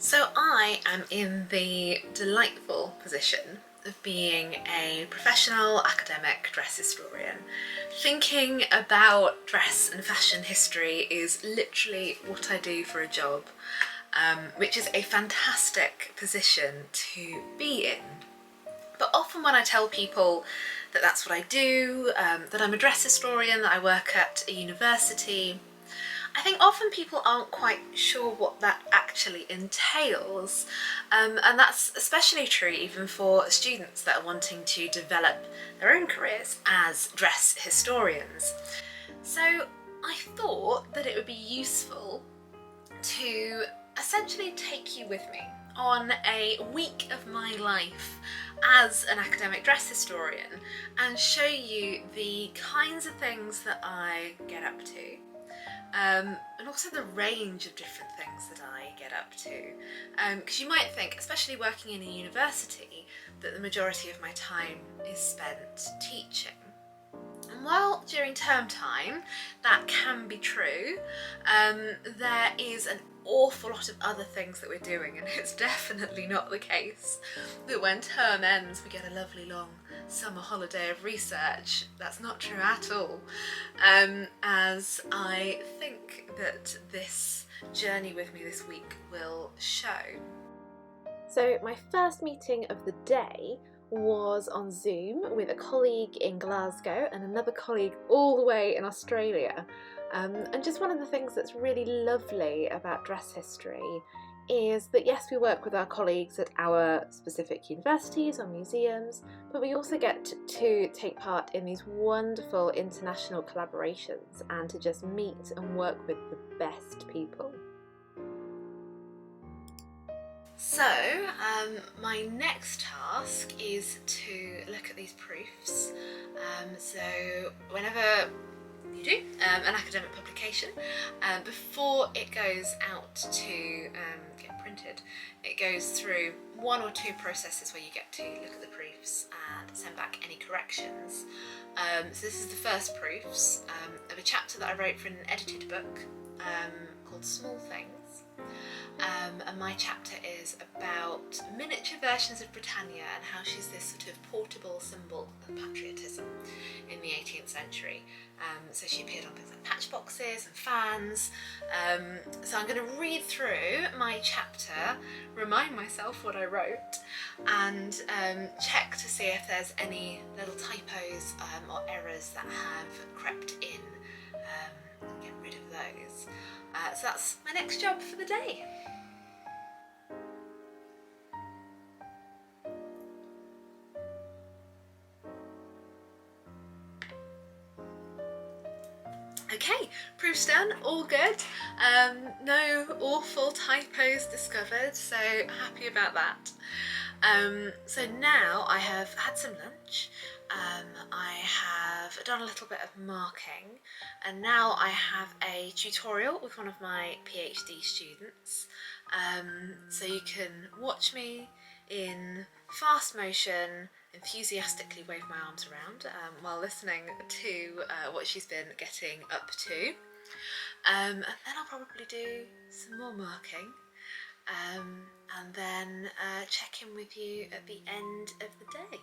So I am in the delightful position of being a professional academic dress historian. Thinking about dress and fashion history is literally what I do for a job, which is a fantastic position to be in. But often when I tell people that that's what I do, that I'm a dress historian, that I work at a university, I think often people aren't quite sure what that actually entails, and that's especially true even for students that are wanting to develop their own careers as dress historians. So I thought that it would be useful to essentially take you with me on a week of my life as an academic dress historian and show you the kinds of things that I get up to. And also the range of different things that I get up to. Because you might think, especially working in a university, that the majority of my time is spent teaching. And while during term time that can be true, there is an awful lot of other things that we're doing, and it's definitely not the case that when term ends we get a lovely long summer holiday of research. That's not true at all, as I think that this journey with me this week will show. So my first meeting of the day was on Zoom with a colleague in Glasgow and another colleague all the way in Australia. And just one of the things that's really lovely about dress history is that yes, we work with our colleagues at our specific universities or museums, but we also get to take part in these wonderful international collaborations and to just meet and work with the best people. So my next task is to look at these proofs. So whenever you do an academic publication, before it goes out to get printed, it goes through one or two processes where you get to look at the proofs and send back any corrections. So this is the first proofs of a chapter that I wrote for an edited book called Small Things. And my chapter is about miniature versions of Britannia and how she's this sort of portable symbol of patriotism in the 18th century. So she appeared on things like patchboxes and fans. So I'm going to read through my chapter, remind myself what I wrote, and check to see if there's any little typos or errors that have crept in, and get rid of those. So that's my next job for the day. Okay, proof's done, all good. No awful typos discovered, so happy about that. So now I have had some lunch, I have done a little bit of marking, and now I have a tutorial with one of my PhD students. So you can watch me in fast motion enthusiastically wave my arms around while listening to what she's been getting up to. And then I'll probably do some more marking, and then check in with you at the end of the day.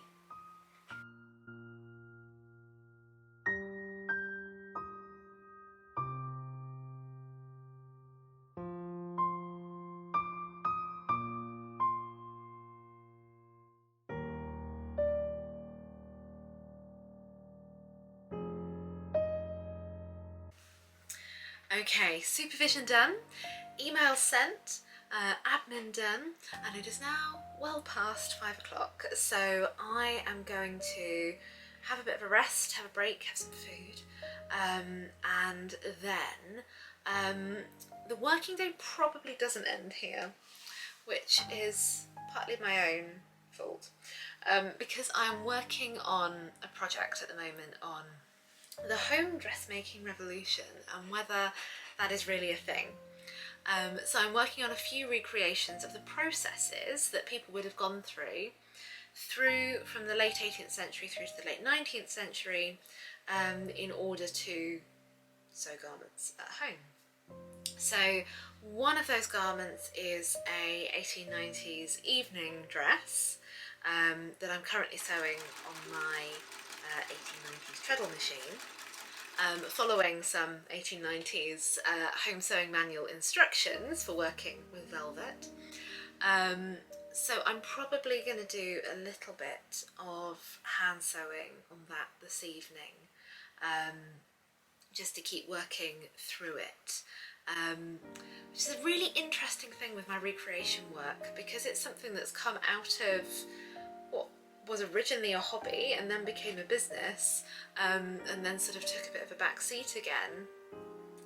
Okay, supervision done, email sent, admin done, and it is now well past 5 o'clock, so I am going to have a bit of a rest, have a break, have some food, and then the working day probably doesn't end here, which is partly my own fault, because I'm working on a project at the moment on the home dressmaking revolution and whether that is really a thing. So I'm working on a few recreations of the processes that people would have gone through from the late 18th century through to the late 19th century in order to sew garments at home. So one of those garments is a 1890s evening dress that I'm currently sewing on my 1890s treadle machine, following some 1890s home sewing manual instructions for working with velvet. So I'm probably going to do a little bit of hand sewing on that this evening, just to keep working through it. Which is a really interesting thing with my recreation work, because it's something that's come out of what was originally a hobby and then became a business, and then sort of took a bit of a back seat again.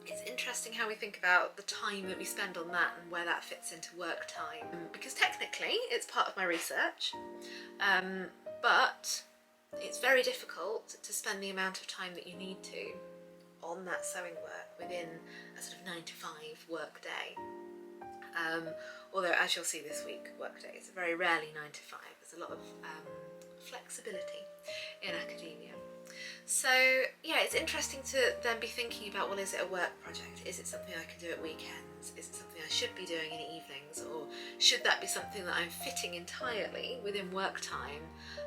It's interesting how we think about the time that we spend on that and where that fits into work time, because technically it's part of my research, but it's very difficult to spend the amount of time that you need to on that sewing work within a sort of 9 to 5 work day. Although, as you'll see this week, work day is very rarely 9 to 5. There's a lot of flexibility in academia. So yeah, it's interesting to then be thinking about, well, is it a work project? Is it something I can do at weekends? Is it something I should be doing in evenings? Or should that be something that I'm fitting entirely within work time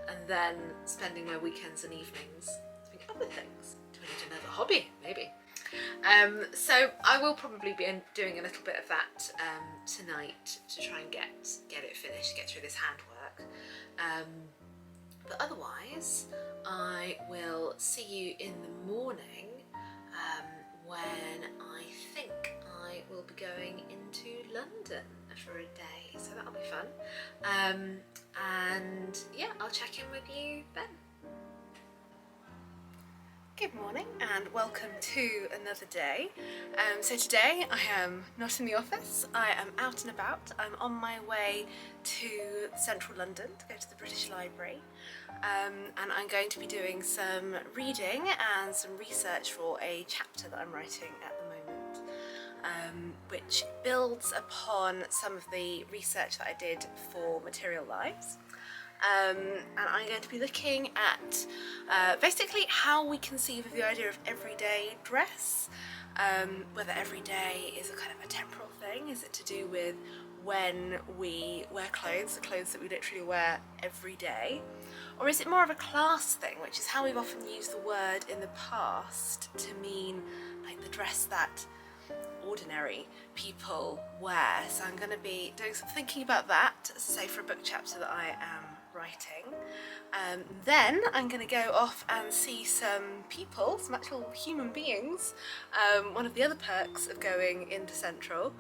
and then spending my weekends and evenings doing other things? Do I need another hobby, maybe? So I will probably be doing a little bit of that tonight to try and get it finished, get through this handwork. But otherwise, I will see you in the morning, when I think I will be going into London for a day, so that'll be fun. And yeah, I'll check in with you then. Good morning and welcome to another day. So today I am not in the office, I am out and about. I'm on my way to central London to go to the British Library, and I'm going to be doing some reading and some research for a chapter that I'm writing at the moment, which builds upon some of the research that I did for Material Lives. And I'm going to be looking at basically how we conceive of the idea of everyday dress, whether everyday is a kind of a temporal thing. Is it to do with when we wear clothes, the clothes that we literally wear every day, or is it more of a class thing, which is how we've often used the word in the past to mean like the dress that ordinary people wear. So I'm going to be doing some thinking about that, as I say, for a book chapter that I am writing. Then I'm going to go off and see some people, some actual human beings, one of the other perks of going into Central,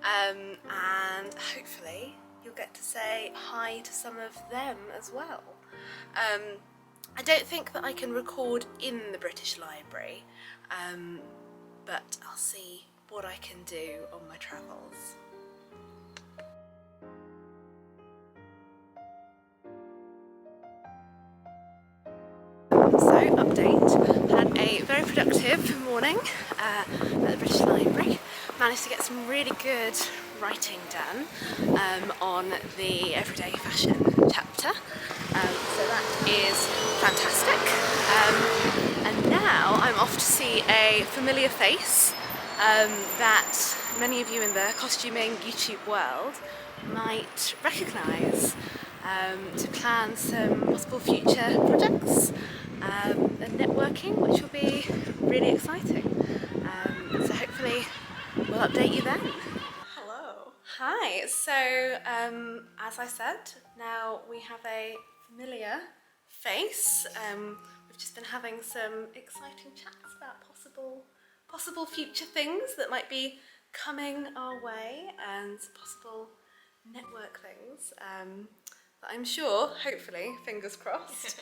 and hopefully you'll get to say hi to some of them as well. I don't think that I can record in the British Library, but I'll see what I can do on my travels. So, update. Had a very productive morning at the British Library. Managed to get some really good writing done on the everyday fashion chapter. So that is fantastic. And now I'm off to see a familiar face that many of you in the costuming YouTube world might recognise, to plan some possible future projects and networking, which will be really exciting. So hopefully we'll update you then. Hello. Hi. So as I said, now we have a familiar face. We've just been having some exciting chats about possible future things that might be coming our way and possible network things that I'm sure, hopefully, fingers crossed,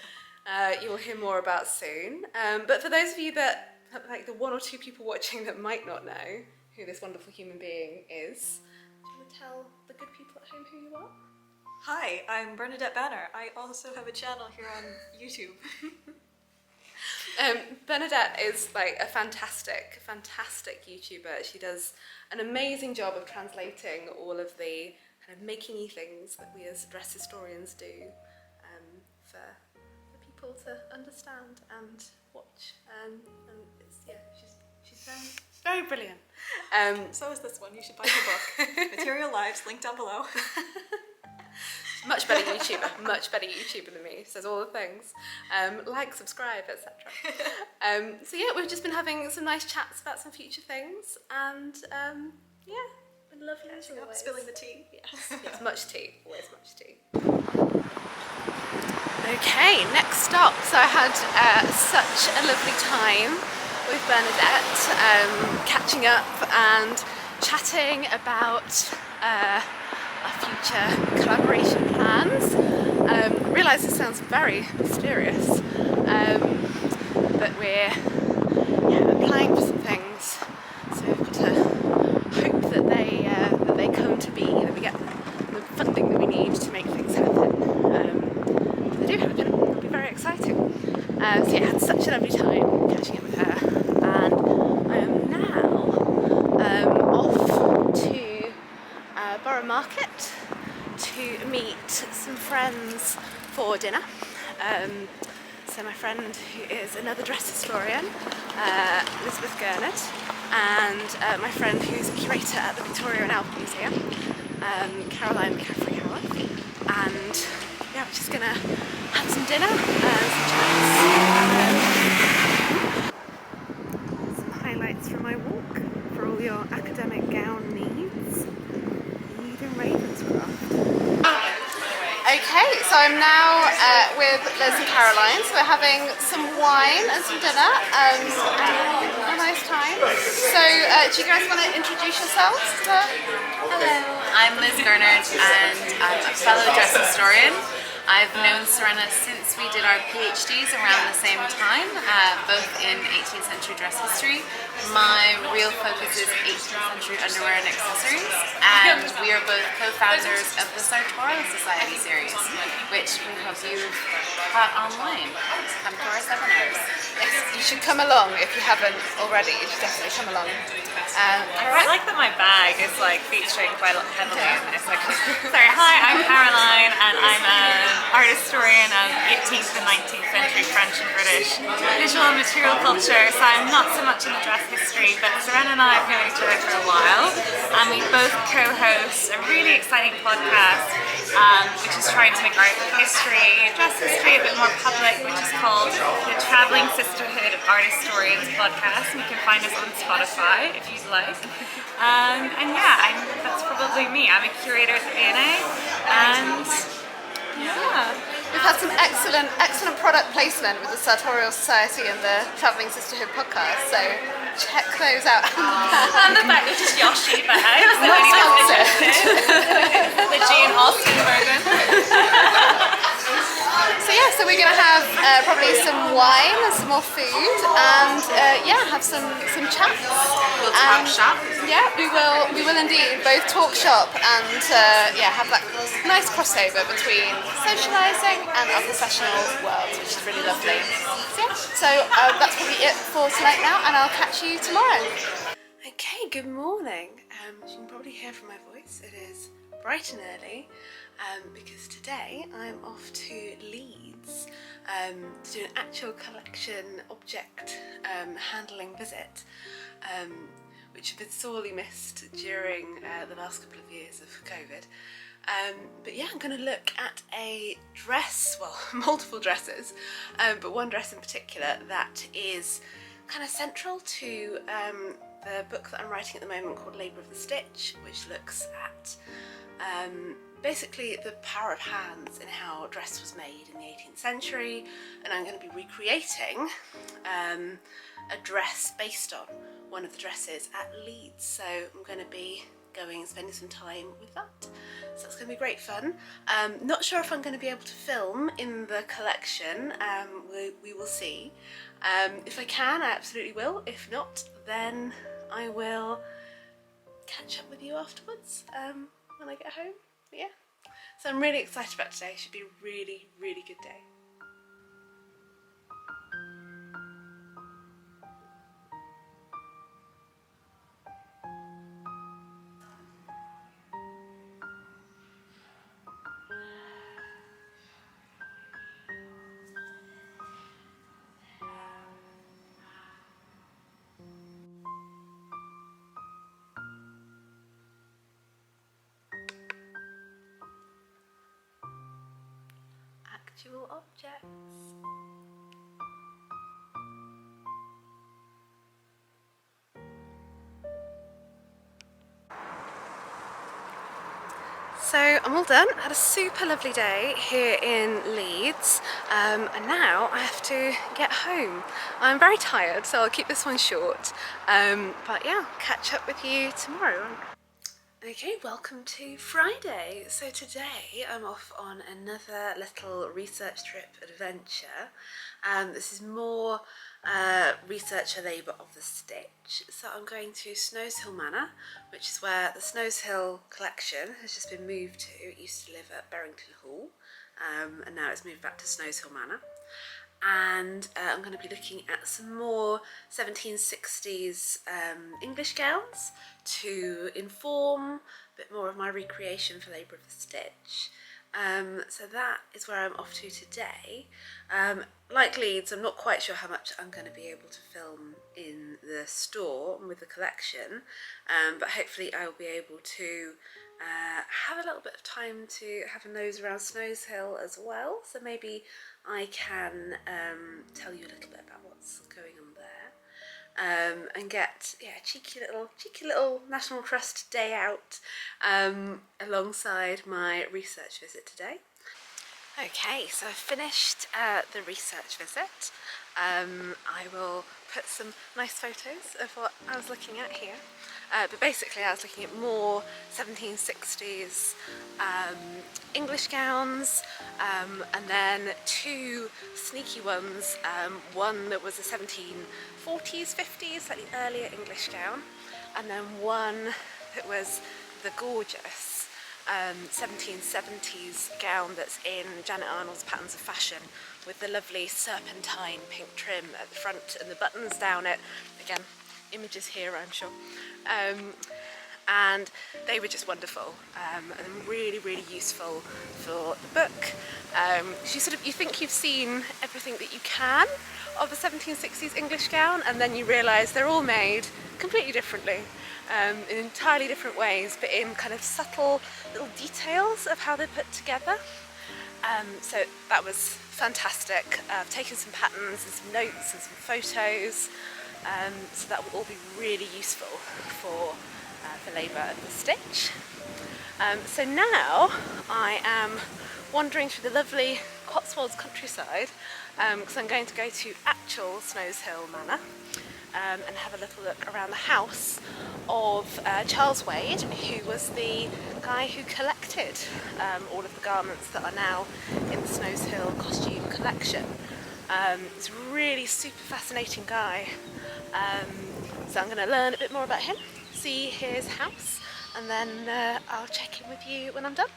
you'll hear more about soon. But for those of you that, like the one or two people watching that might not know who this wonderful human being is, do you want to tell the good people at home who you are? Hi, I'm Bernadette Banner. I also have a channel here on YouTube. Bernadette is like a fantastic YouTuber. She does an amazing job of translating all of the kind of making-y things that we as dress historians do for people to understand and watch. And it's, yeah, she's very brilliant. So is this one. You should buy the book. Material Lives, link down below. Much better YouTuber than me, says all the things. Like, subscribe, etc. So yeah, we've just been having some nice chats about some future things, and yeah, been lovely as always. Spilling the tea. Yes, much tea, always much tea. Okay, next stop. So I had such a lovely time with Bernadette, catching up and chatting about our future collaboration plans. I realise this sounds very mysterious, but we're applying for some things, so we've got to hope that they come to be, that we get the funding that we need to make things happen. If they do happen, it'll be very exciting. So yeah, I had such a lovely time catching up with her, and I am now off to Borough Market to meet some friends for dinner. So my friend who is another dress historian, Elizabeth Gurnard, and my friend who's a curator at the Victoria and Albert Museum, Caroline McCaffrey-Howarth, and yeah, we're just gonna have some dinner and some chats. Some highlights from my walk for all your academic gown needs. Eden Ravenscroft. Okay, so I'm now with Liz and Caroline, so we're having some wine and some dinner, and a nice time. So do you guys want to introduce yourselves to her? Hello, I'm Liz Gurnard and I'm a fellow dress historian. I've known Serena since we did our PhDs around the same time, both in 18th century dress history. My real focus is 18th century underwear and accessories, and we are both co-founders of the Sartorial Society series, which we hope you've caught online. Come to our seminars. Yes, you should come along if you haven't already. You should definitely come along. I like that my bag is like featuring quite heavily in this section. Sorry, hi, I'm Caroline and I'm an art historian of 18th and 19th century French and British visual and material culture, so I'm not so much in the dress history, but Serena and I have known each other for a while, and we both co-host a really exciting podcast which is trying to make art history, dress history a bit more public, which is called the Travelling Sisterhood of Art Historians podcast, and you can find us on Spotify if you'd like. And yeah, that's probably me. I'm a curator at the V&A, and yeah. We've had some excellent product placement with the Sartorial Society and the Travelling Sisterhood podcast, so check those out. And the bag, which is Yoshi bags. Not sponsored. The Jane Austen version. So yeah, so we're going to have probably some wine and some more food, and yeah, have some chats. We'll talk shop. Yeah, we will indeed both talk shop and yeah, have that nice crossover between socialising and our professional worlds, which is really lovely. So that's probably it for tonight now, and I'll catch you tomorrow. Okay, good morning. As you can probably hear from my voice, it is bright and early, because today I'm off to Leeds to do an actual collection object handling visit, which have been sorely missed during the last couple of years of COVID. But yeah, I'm going to look at a dress, well, multiple dresses, but one dress in particular that is kind of central to the book that I'm writing at the moment called Labour of the Stitch, which looks at basically the power of hands and how dress was made in the 18th century, and I'm going to be recreating a dress based on one of the dresses at Leeds, so I'm going to be going and spending some time with that, so it's going to be great fun. Not sure if I'm going to be able to film in the collection, we will see. If I can, I absolutely will. If not, then I will catch up with you afterwards when I get home. But yeah, so I'm really excited about today. It should be a really, really good day. actual objects. So I'm all done. I had a super lovely day here in Leeds, and now I have to get home. I'm very tired, so I'll keep this one short, but yeah, I'll catch up with you tomorrow. Okay, welcome to Friday. So today I'm off on another little research trip adventure. This is more researcher labour of the stitch. So I'm going to Snows Hill Manor, which is where the Snows Hill collection has just been moved to. It used to live at Berrington Hall, and now it's moved back to Snows Hill Manor. And I'm going to be looking at some more 1760s English gowns to inform a bit more of my recreation for labour of the stitch. So that is where I'm off to today. Like Leeds, I'm not quite sure how much I'm going to be able to film in the store and with the collection, but hopefully I will be able to have a little bit of time to have a nose around Snows Hill as well. So maybe I can tell you a little bit about what's going on there, and get a cheeky little National Trust day out alongside my research visit today. Okay, so I've finished the research visit. I will put some nice photos of what I was looking at here. But basically I was looking at more 1760s English gowns, and then two sneaky ones, one that was a 1740s, 50s, slightly earlier English gown, and then one that was the gorgeous 1770s gown that's in Janet Arnold's Patterns of Fashion, with the lovely serpentine pink trim at the front and the buttons down it. Again, images here, I'm sure. And they were just wonderful, and really useful for the book. You think you've seen everything that you can of a 1760s English gown, and then you realise they're all made completely differently, in entirely different ways, but in kind of subtle little details of how they're put together. So that was fantastic. I've taken some patterns and some notes and some photos, so that will all be really useful for labour of the stitch. So now I am wandering through the lovely Cotswolds countryside, because I'm going to go to actual Snows Hill Manor, and have a little look around the house of Charles Wade, who was the guy who collected all of the garments that are now in the Snows Hill costume collection. He's a really super fascinating guy, so I'm going to learn a bit more about him, see his house, and then I'll check in with you when I'm done.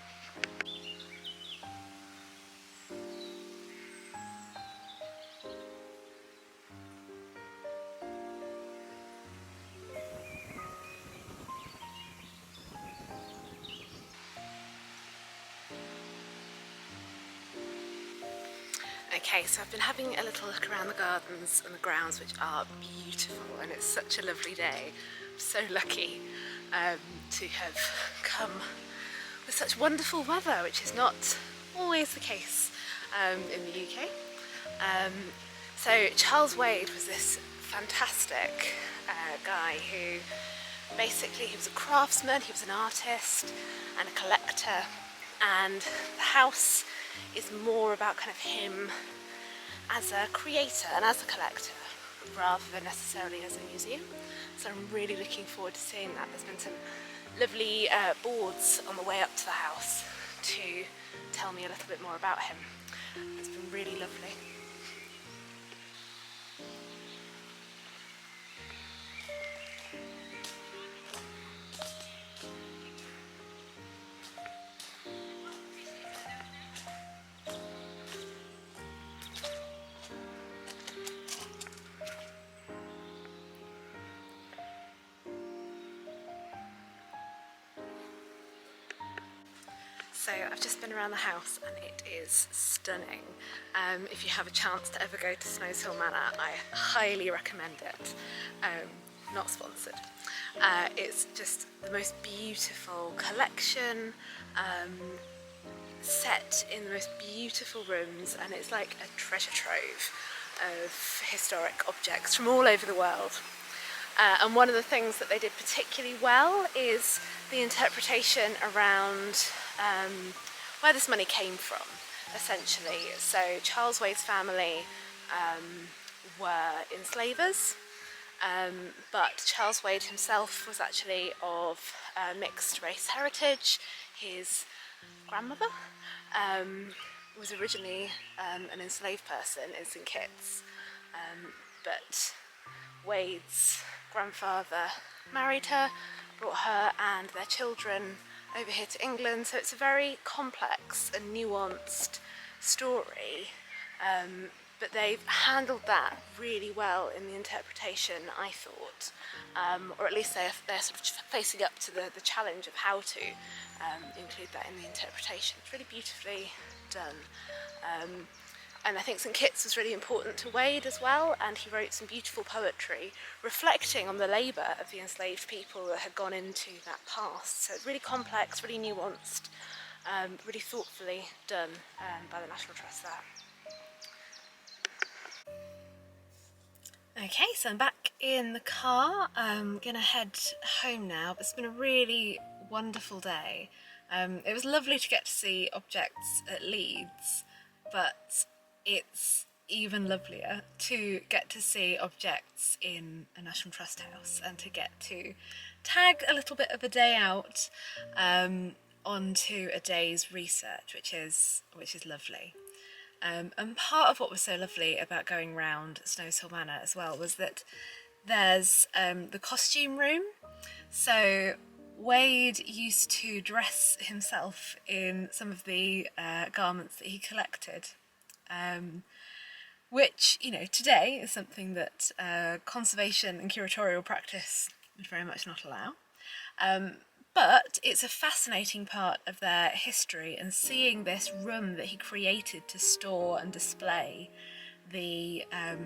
Okay, so I've been having a little look around the gardens and the grounds, which are beautiful, and it's such a lovely day. I'm so lucky to have come with such wonderful weather, which is not always the case in the UK. So Charles Wade was this fantastic guy who basically, he was a craftsman, he was an artist and a collector, and the house is more about kind of him as a creator and as a collector, rather than necessarily as a museum. So I'm really looking forward to seeing that. There's been some lovely boards on the way up to the house to tell me a little bit more about him. It's been really lovely. So I've just been around the house and it is stunning. If you have a chance to ever go to Snows Hill Manor, I highly recommend it. Not sponsored. It's just the most beautiful collection. set in the most beautiful rooms, and it's like a treasure trove of historic objects from all over the world. And one of the things that they did particularly well is the interpretation around where this money came from, essentially. So Charles Wade's family were enslavers, but Charles Wade himself was actually of mixed race heritage. His grandmother was originally an enslaved person in St Kitts, but Wade's grandfather married her, brought her and their children over here to England, so it's a very complex and nuanced story, but they've handled that really well in the interpretation, I thought, or at least they're sort of facing up to the challenge of how to include that in the interpretation. It's really beautifully done. And I think St Kitts was really important to Wade as well, and he wrote some beautiful poetry reflecting on the labour of the enslaved people that had gone into that past. So it's really complex, really nuanced, really thoughtfully done by the National Trust there. Okay, so I'm back in the car. I'm gonna head home now. It's been a really wonderful day. It was lovely to get to see objects at Leeds, but it's even lovelier to get to see objects in a National Trust house and to get to tag a little bit of a day out onto a day's research, which is lovely. And part of what was so lovely about going round Snows Hill Manor as well was that there's the costume room. So Wade used to dress himself in some of the garments that he collected, which, you know, today is something that conservation and curatorial practice would very much not allow. But it's a fascinating part of their history, and seeing this room that he created to store and display the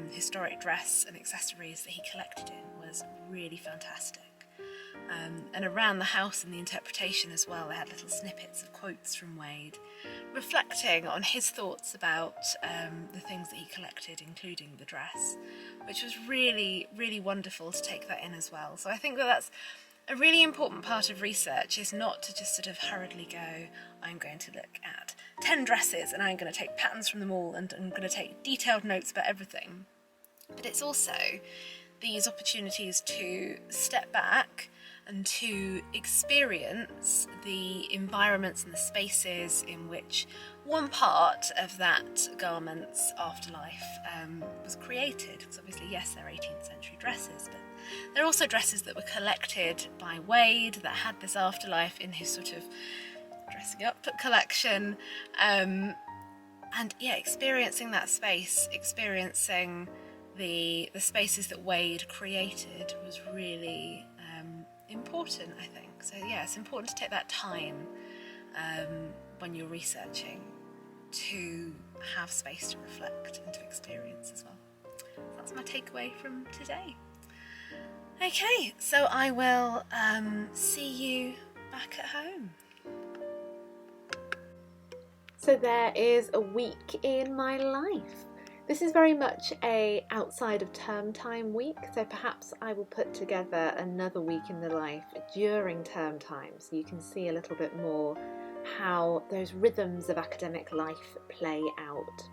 historic dress and accessories that he collected in was really fantastic. And around the house and the interpretation as well, they had little snippets of quotes from Wade reflecting on his thoughts about the things that he collected, including the dress, which was really, really wonderful to take that in as well. So I think that that's a really important part of research, is not to just sort of hurriedly go, I'm going to look at 10 dresses and I'm going to take patterns from them all and I'm going to take detailed notes about everything. But it's also these opportunities to step back and to experience the environments and the spaces in which one part of that garment's afterlife was created. Because obviously, yes, they're 18th century dresses, but they're also dresses that were collected by Wade that had this afterlife in his sort of dressing up collection. And yeah, experiencing that space, experiencing the spaces that Wade created was really important, I think. So yeah, it's important to take that time when you're researching to have space to reflect and to experience as well. So that's my takeaway from today. Okay, so I will see you back at home. So there is a week in my life. This is very much a outside of term time week, so perhaps I will put together another week in the life during term time so you can see a little bit more how those rhythms of academic life play out.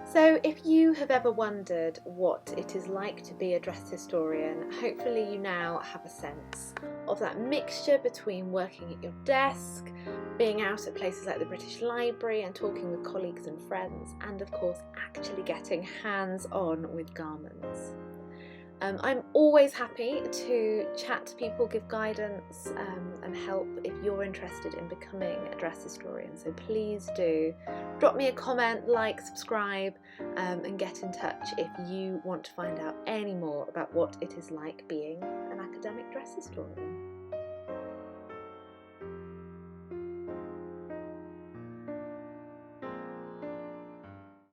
So if you have ever wondered what it is like to be a dress historian, hopefully you now have a sense of that mixture between working at your desk, being out at places like the British Library and talking with colleagues and friends, and of course actually getting hands-on with garments. I'm always happy to chat to people, give guidance and help if you're interested in becoming a dress historian. So please do drop me a comment, like, subscribe, and get in touch if you want to find out any more about what it is like being an academic dress historian.